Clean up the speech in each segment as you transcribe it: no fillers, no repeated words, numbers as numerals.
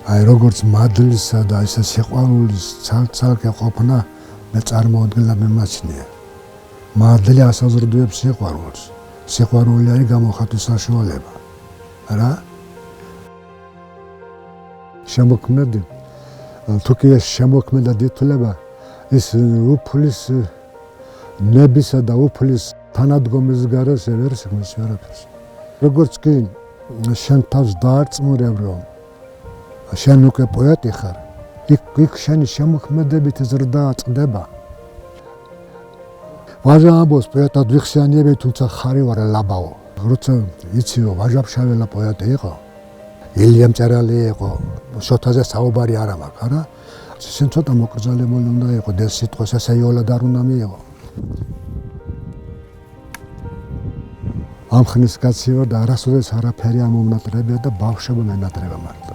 აი როგორც მადლისა და ესე სიყვარულის ცალ-ცალკე ყოფნა მე წარმოუდგენლად მიმაჩნია. მადლი ასაზრდოებს სიყვარულს. სიყვარული არის გამოხატვის საშუალება. რა? შემოქმედი თუ კი ეს შემოქმედა დითვლება ის უფლის ნებისა და უფლის თანადგომის გარეს ვერ შექმნის ვერაფერს. როგორც კი შენ თავს დაარწმუნებ რომ შენ უკვე პოეტი ხარ, იქ შენი შემოქმედებით ზრდა წყდება. ვაჟა ამბობს პოეტად ვიხსენიები, თუმცა ხარი ვარ ლაბაო. როცა იცი რომ ვაჟა-ფშაველა პოეტი იყო, ილია მწერალი იყო, შოთაზე საუბარი არ მაქვს, არა? შენ ცოტა მოკრძალებული უნდა იყო, და სიტყვის ესე იოლად არ უნდა მიიღო. ამ ხნის კაცი ვარ და არასოდეს არაფერი არ მომნატრებია და ბავშვობა მენატრება მარტო.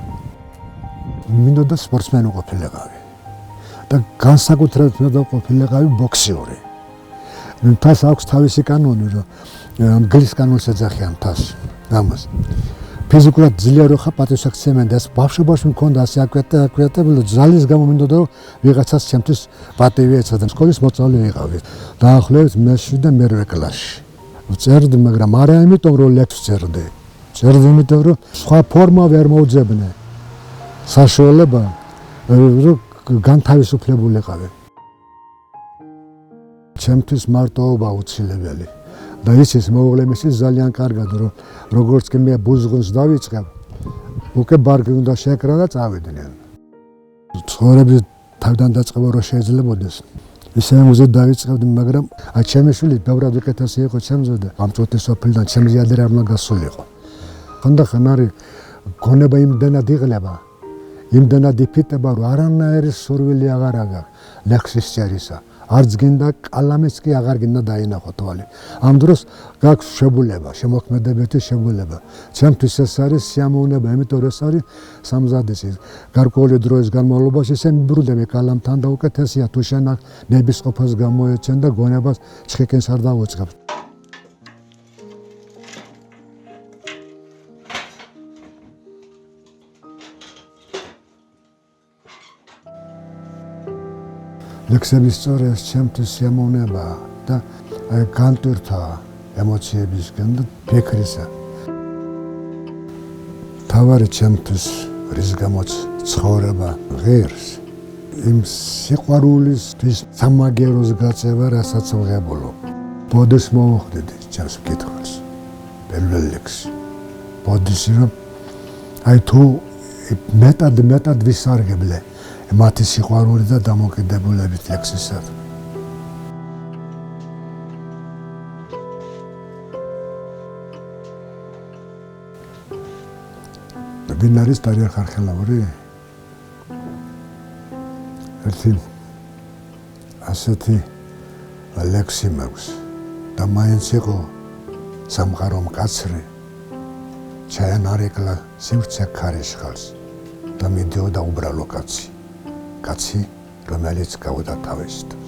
მინდოდა სპორტსმენი ყოფილიყავი და განსაკუთრებით მინდოდა ყოფილიყავი ბოქსიორი. თას აქვს თავისი კანონი, რომ მგლის კანონს ეძახიან თას. ამას. ფიზიკურად ძლიერ ხარ პატივსაცემენ და ბავშვობაში მქონდა ასე აკვეთებული ძალის გამო მინდოდა რომ ვიღაცას ჩემთვის პატივი ეცადა. სკოლის მოწავლე ვიყავი. დაახლოებით მე-7 და მე-8 კლასში. წერდი, მაგრამ არა იმიტომ რომ ლექსს წერდი. წერდი იმიტომ რომ სხვა ფორმა ვერ მოუძებნე. საშუალება რომ განთავისუფლებულიყავი. ჩემთვის მარტოობა უცილებელი. და ისიც მოუღლემისის ძალიან კარგად რომ როგორც კი მე ბუზღუნს დავიწყებ, უკვე ბარგი უნდა შეკრა და წავიდნენ. ცხოვრების თავიდან დაწყება რომ შეიძლებოდეს. ისე მუზეი დავიწყებდი, მაგრამ აი ჩემი შვილი ბევრად უკეთესი იყო ჩემზე და ამ წუთის სოფლიდან ჩემი ზიადე არ უნდა გასულიყო. ხანდახან არის გონება იმდენად იღლება, იმდენად იფიტება, რომ არანაირი სურვილი აღარ აქვს ლექსის წერისა. არც გინდა კალამიც კი აღარ გინდა დაინახო თვალი. ამ დროს გაქვს შებულება, შემოქმედებითი შებულება. ჩემთვის ეს არის სიამოვნება, იმიტომ რომ ეს არის სამზადისი. გარკვეული დროის განმავლობაში ისე მიბრუნდები კალამთან და უკეთესია თუ შენ ნებისყოფას გამოეჩენ და გონებას ჩხიკენს არ დავუწყებ. ლექსების სწორეს ჩემთვის სიამოვნებაა და განტვირთა ემოციებისგან და ფიქრისა. თავარი ჩემთვის რის გამოც ცხოვრება ღირს, იმ სიყვარულისთვის სამაგეროს გაწევა, რასაც ვღებულობ. ბოდის მოვუხდიდი ჩემს მკითხველს, პირველ ლექსში. ბოდისი რომ აი თუ მეტად ვისარგებლე მათი სიყვარული და დამოკიდებულებით ლექსისადმი. ვინ არის დარიარ ხარხელაური? ერთი ასეთი ლექსი მაქვს და მაინც იყო სამყარო მკაცრი, ჩაენარეკლა სივრცე ქარიშხალს და მიდიოდა უბრალო კაცი. კაცი, რომელიც გავუდა თავისით.